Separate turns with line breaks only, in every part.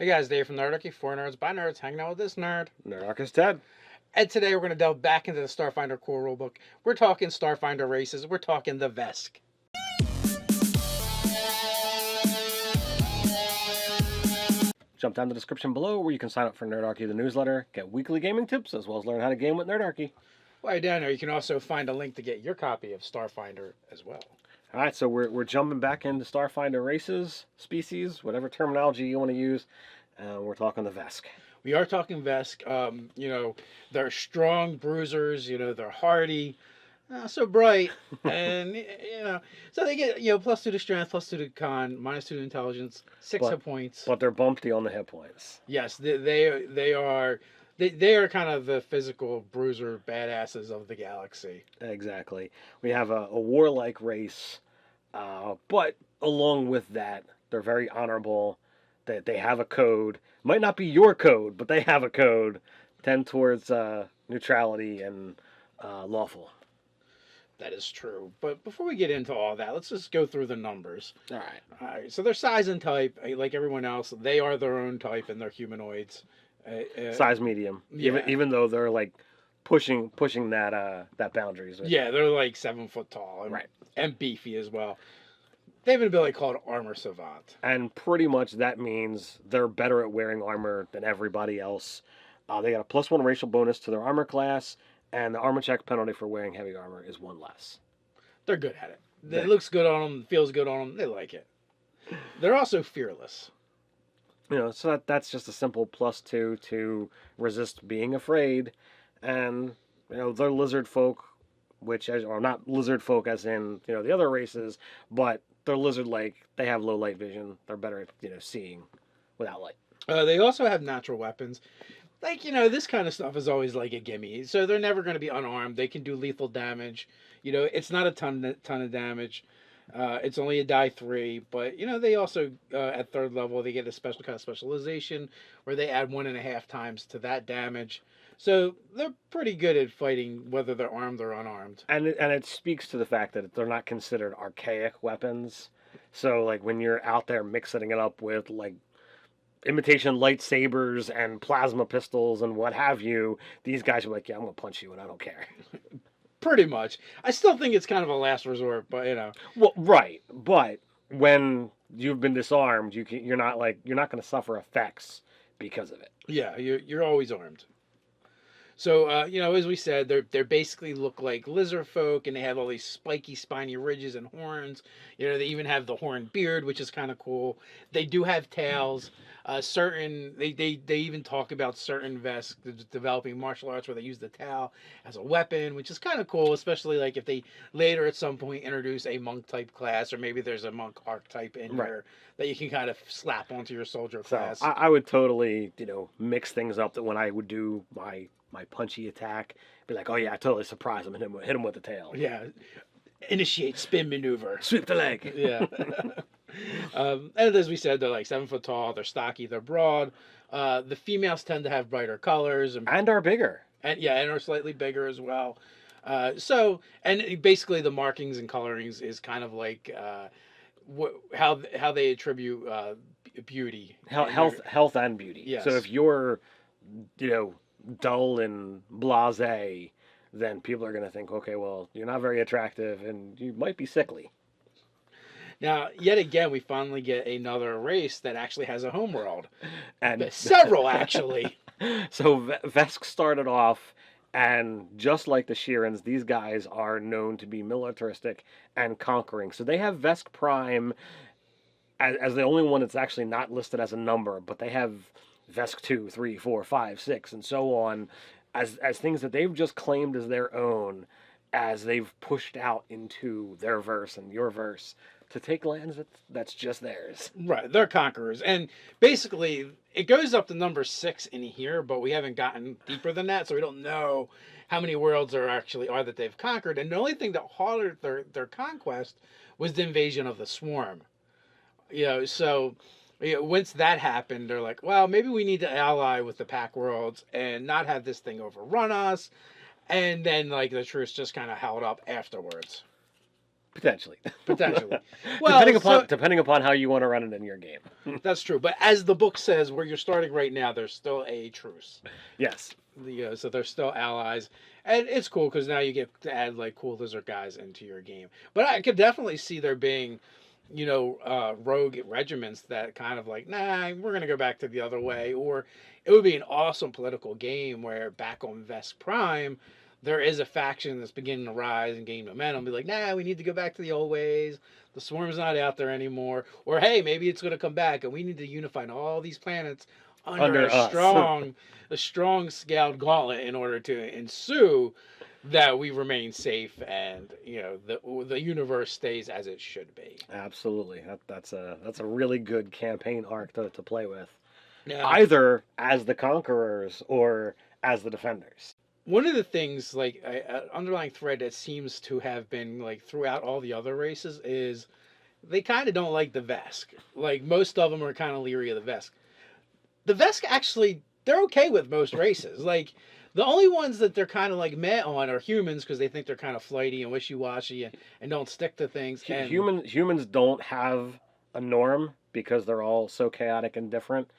Hey guys, Dave from Nerdarchy, for nerds, by nerds, hanging out with this nerd.
Nerdarchy Ted.
And today we're going to delve back into the Starfinder core rulebook. We're talking Starfinder races, we're talking the Vesk.
Jump down the description below where you can sign up for Nerdarchy the newsletter, get weekly gaming tips, as well as learn how to game with Nerdarchy.
While down there, you can also find a link to get your copy of Starfinder as well.
All right, so we're jumping back into Starfinder races, species, whatever terminology you want to use. We're talking the Vesk.
We are talking Vesk. They're strong bruisers, they're hardy, not so bright, and, so they get, +2 to strength, +2 to con, -2 to intelligence, 6 hit points.
But they're bumpy on the hit points.
Yes, they are kind of the physical bruiser badasses of the galaxy.
Exactly. We have a warlike race, but along with that, they're very honorable. They have a code. Might not be your code, but they have a code. Tend towards neutrality and lawful.
That is true. But before we get into all that, let's just go through the numbers.
All right.
All right. So their size and type, like everyone else, they are their own type and they're humanoids.
Size medium.
Yeah.
Even though they're like pushing that boundaries.
Yeah, they're like 7 foot tall. And,
right.
And beefy as well. They have an ability called Armor Savant.
And pretty much that means they're better at wearing armor than everybody else. They got a +1 racial bonus to their armor class, and the armor check penalty for wearing heavy armor is 1 less.
They're good at it. It looks good on them, feels good on them. They like it. They're also fearless.
So that's just a simple +2 to resist being afraid. And, they're lizard folk, or not lizard folk as in, the other races, but they're lizard-like. They have low light vision. They're better at, seeing without light.
They also have natural weapons. Like, this kind of stuff is always like a gimme. So they're never going to be unarmed. They can do lethal damage. It's not a ton of damage. It's only a die 3, but they also at 3rd level they get a special kind of specialization where they add 1.5 times to that damage. So they're pretty good at fighting whether they're armed or unarmed.
And it speaks to the fact that they're not considered archaic weapons. So like when you're out there mixing it up with like imitation lightsabers and plasma pistols and what have you, these guys are like, yeah, I'm gonna punch you and I don't care.
Pretty much. I still think it's kind of a last resort, but
Well, right, but when you've been disarmed, you're not going to suffer effects because of it.
Yeah, you're always armed. So as we said, they basically look like lizard folk, and they have all these spiky, spiny ridges and horns. They even have the horned beard, which is kind of cool. They do have tails. They even talk about certain Vesk developing martial arts where they use the tail as a weapon, which is kind of cool, especially like if they later at some point introduce a monk type class, or maybe there's a monk archetype in there that you can kind of slap onto your soldier class.
I would totally mix things up. That when I would do my punchy attack, be like, oh yeah, I totally surprise him and hit him with the tail.
Yeah. Initiate spin maneuver.
Sweep the leg.
Yeah. And as we said, they're like 7 foot tall, they're stocky, they're broad. The females tend to have brighter colors.
And are bigger.
And are slightly bigger as well. And basically the markings and colorings is kind of like how they attribute beauty.
Health and beauty.
Yes.
So if you're, dull and blasé, then people are going to think, okay, well, you're not very attractive and you might be sickly.
Now, yet again, we finally get another race that actually has a homeworld.
And
several, actually.
So Vesk started off, and just like the Shirans, these guys are known to be militaristic and conquering. So they have Vesk Prime as the only one that's actually not listed as a number, but they have Vesk 2, 3, 4, 5, 6, and so on, as things that they've just claimed as their own, as they've pushed out into their verse and your verse to take lands that's just theirs.
Right, they're conquerors. And basically, it goes up to number 6 in here, but we haven't gotten deeper than that, so we don't know how many worlds there actually are that they've conquered. And the only thing that halted their conquest was the invasion of the Swarm. So once that happened, they're like, well, maybe we need to ally with the Pack Worlds and not have this thing overrun us. And then, like, the truce just kind of held up afterwards.
Potentially.
potentially. Well,
Depending upon how you want to run it in your game.
that's true. But as the book says, where you're starting right now, there's still a truce.
Yes.
So they're still allies, and it's cool because now you get to add like cool lizard guys into your game. But I could definitely see there being, rogue regiments that kind of like, nah, we're gonna go back to the other way. Or it would be an awesome political game where back on Vesk Prime, there is a faction that's beginning to rise and gain momentum. Be like, nah, we need to go back to the old ways. The swarm's not out there anymore. Or hey, maybe it's gonna come back, and we need to unify all these planets under a
us.
strong scaled gauntlet in order to ensue that we remain safe and the universe stays as it should be.
Absolutely. That's a really good campaign arc to play with.
Yeah.
Either as the conquerors or as the defenders.
One of the things, like an underlying thread that seems to have been like throughout all the other races is they kind of don't like the Vesk. Like most of them are kind of leery of the Vesk. The Vesk actually, they're okay with most races. Like the only ones that they're kind of like meh on are humans because they think they're kind of flighty and wishy-washy and don't stick to things. And
Humans don't have a norm because they're all so chaotic and different.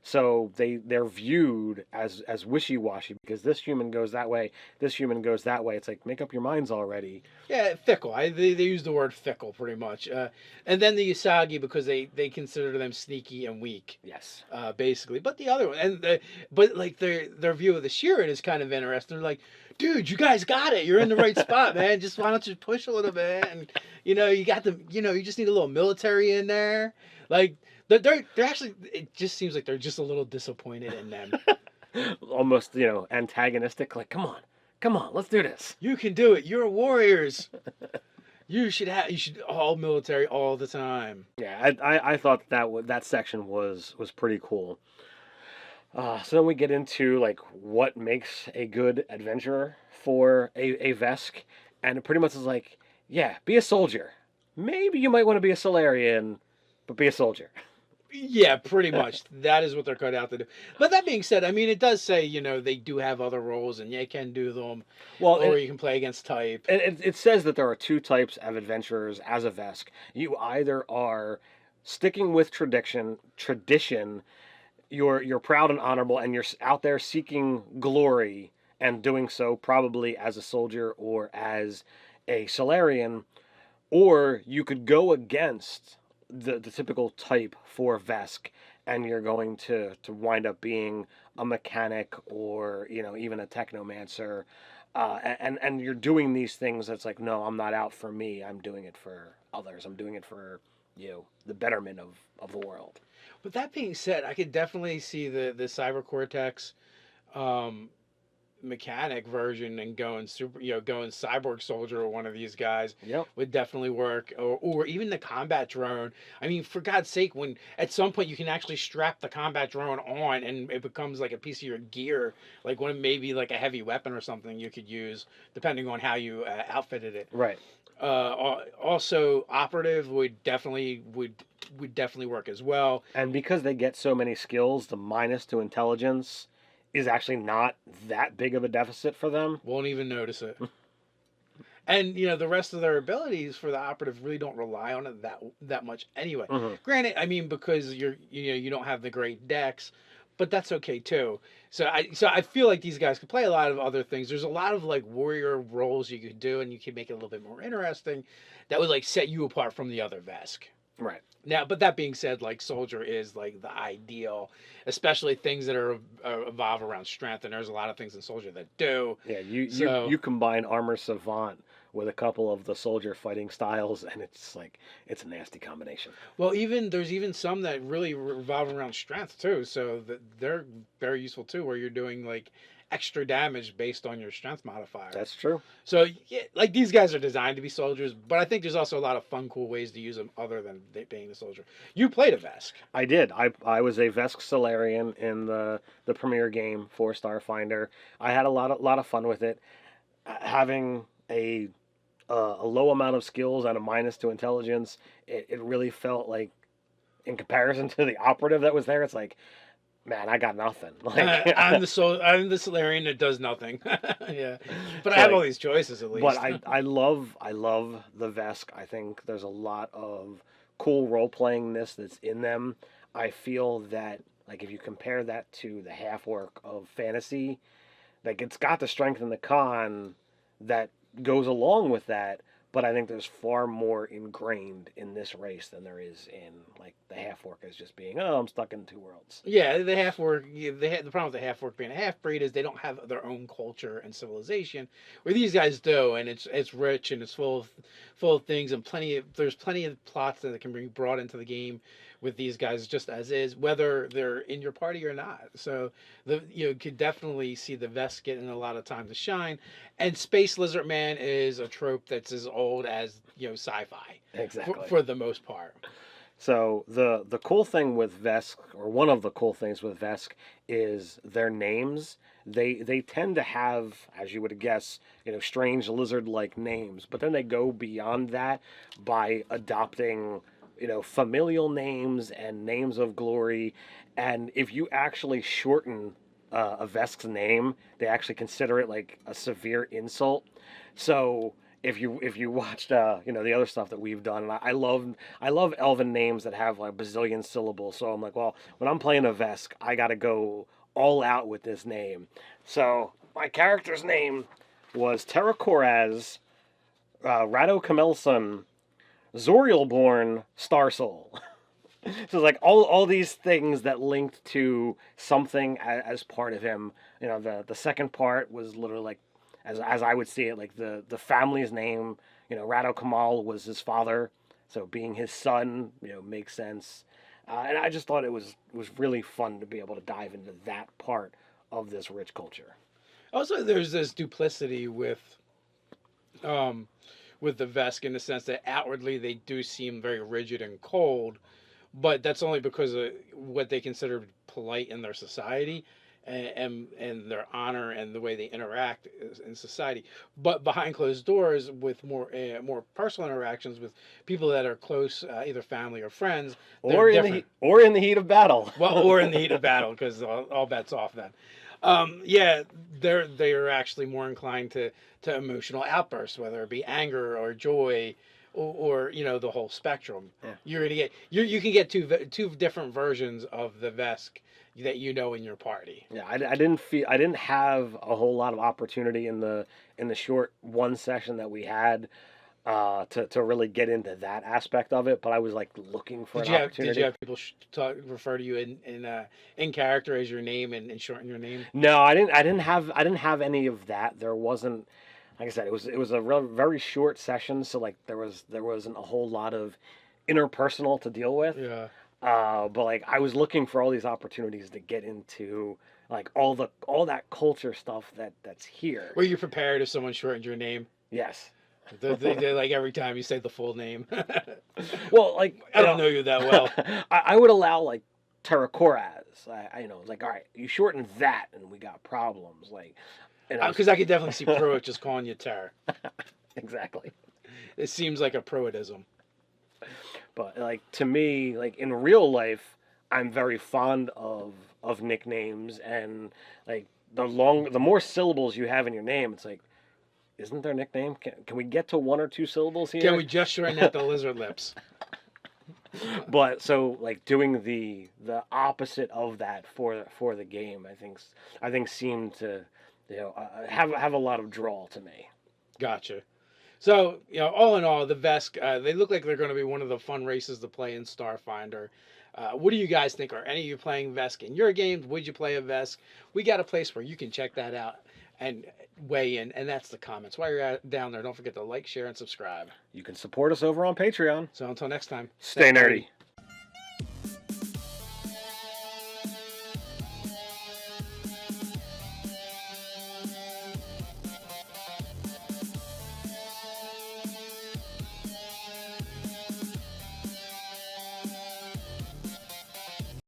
So they're viewed as wishy-washy because this human goes that way, this human goes that way. It's like, make up your minds already.
Yeah, fickle. They use the word fickle pretty much. And then the Usagi because they consider them sneaky and weak.
Yes.
Basically. But the other one, but like their view of the Sheeran is kind of interesting. They're like, dude, you guys got it. You're in the right spot, man. Just why don't you push a little bit? And you got the, you just need a little military in there. Like they're actually. It just seems like they're just a little disappointed in them.
Almost, antagonistic. Like, come on, let's do this.
You can do it. You're warriors. You should all military all the time.
Yeah, I thought that section was pretty cool. So then we get into like what makes a good adventurer for a Vesk, and it pretty much is like, yeah, be a soldier. Maybe you might want to be a Solarian, but be a soldier.
Yeah, pretty much. That is what they're cut out to do. But that being said, I mean, it does say, they do have other roles and you can do them. Well, or you can play against type.
It says that there are two types of adventurers as a Vesk. You either are sticking with tradition, you're proud and honorable, and you're out there seeking glory and doing so probably as a soldier or as a Solarian, or you could go against the typical type for Vesk, and you're going to wind up being a mechanic or even a technomancer, and you're doing these things that's like, no, I'm not out for me, I'm doing it for others, I'm doing it for the betterment of the world.
But that being said, I could definitely see the Cyber Cortex mechanic version and going cyborg soldier or one of these guys.
Yep.
Would definitely work, or even the combat drone. I mean, for God's sake, when at some point you can actually strap the combat drone on and it becomes like a piece of your gear, like one maybe like a heavy weapon or something you could use depending on how you outfitted it.
Right.
Also, operative would definitely work as well.
And because they get so many skills, the minus to intelligence is actually not that big of a deficit for them.
Won't even notice it. And the rest of their abilities for the operative really don't rely on it that much anyway.
Mm-hmm.
Granted, I mean, because you don't have the great dex, but that's okay too. So I feel like these guys could play a lot of other things. There's a lot of like warrior roles you could do, and you could make it a little bit more interesting. That would like set you apart from the other Vesk.
Right.
Now, but that being said, like soldier is like the ideal, especially things that are evolve around strength, and there's a lot of things in soldier that do.
Yeah, you combine armor savant with a couple of the soldier fighting styles, and it's a nasty combination.
Well, there's even some that really revolve around strength too, so they're very useful too, where you're doing like extra damage based on your strength modifier.
That's true.
So yeah, like these guys are designed to be soldiers, but I think there's also a lot of fun, cool ways to use them other than being a soldier. You played a Vesk.
I did. I was a Vesk Solarian in the premiere game for Starfinder. I had a lot of fun with it. Having a low amount of skills and a minus to intelligence, it really felt like, in comparison to the operative that was there, it's like, Man, I got nothing. Like,
I'm the Solarian that does nothing. Yeah, but I
so
have all
like,
these choices at
but
least.
I love the Vesk. I think there's a lot of cool role playingness that's in them. I feel that like if you compare that to the half work of fantasy, like it's got the strength and the con that goes along with that, but I think there's far more ingrained in this race than there is in like the half work as just being, oh, I'm stuck in two worlds.
Yeah, the half work. The problem with the half work being a half breed is they don't have their own culture and civilization, where these guys do, and it's rich and it's full of things and there's plenty of plots that can be brought into the game with these guys just as is, whether they're in your party or not. So you could definitely see the Vesk getting a lot of time to shine, and Space Lizard Man is a trope that's as old as sci-fi,
Exactly.
for the most part.
So the cool thing with Vesk, or one of the cool things with Vesk, is their names. They tend to have, as you would guess, strange lizard-like names, but then they go beyond that by adopting, familial names and names of glory. And if you actually shorten a Vesk's name, they actually consider it like a severe insult. So if you watched the other stuff that we've done, and I love elven names that have like bazillion syllables. So I'm like, well, when I'm playing a Vesk, I got to go all out with this name. So my character's name was Terracoraz, Rado Camelson, Zorielborn, Starsoul. So like all these things that linked to something as part of him. The second part was literally like, as I would see it, like the family's name. Rado Kamal was his father, so being his son, makes sense. And I just thought it was really fun to be able to dive into that part of this rich culture.
Also, there's this duplicity um, with the Vesk in the sense that outwardly they do seem very rigid and cold, but that's only because of what they consider polite in their society, and their honor and the way they interact in society. But behind closed doors, with more personal interactions with people that are close, either family or friends, they're different.
Or in the heat of battle.
Well, or in the heat of battle, because all bets off then. Yeah, they're actually more inclined to emotional outbursts, whether it be anger or joy, or the whole spectrum.
Yeah.
You're gonna get you can get two different versions of the Vesk that in your party.
Yeah, I didn't have a whole lot of opportunity in the short one session that we had to really get into that aspect of it, but I was like looking for an opportunity.
Did you have people refer to you in character as your name and shorten your name?
No, I didn't have any of that. There wasn't, like I said, it was a very short session, so like there wasn't a whole lot of interpersonal to deal with.
Yeah.
But like I was looking for all these opportunities to get into like all that culture stuff that's here.
Were you prepared if someone shortened your name?
Yes.
They like every time you say the full name.
Well, like
I don't know you that well.
I would allow like Terracoraz. Like all right, you shorten that, and we got problems. Like,
Because I could definitely see Pruitt just calling you Terra.
Exactly.
It seems like a Pruittism.
But like to me, like in real life, I'm very fond of nicknames, and like the more syllables you have in your name, it's like, isn't there a nickname? Can we get to one or two syllables here?
Can we just shorten that to lizard lips?
But so like doing the opposite of that for the game, I think seemed to have a lot of draw to me.
Gotcha. So, all in all, the Vesk, they look like they're going to be one of the fun races to play in Starfinder. What do you guys think? Are any of you playing Vesk in your games? Would you play a Vesk? We got a place where you can check that out and weigh in, and that's the comments. While you're down there, don't forget to like, share, and subscribe.
You can support us over on Patreon.
So until next time,
Stay nerdy.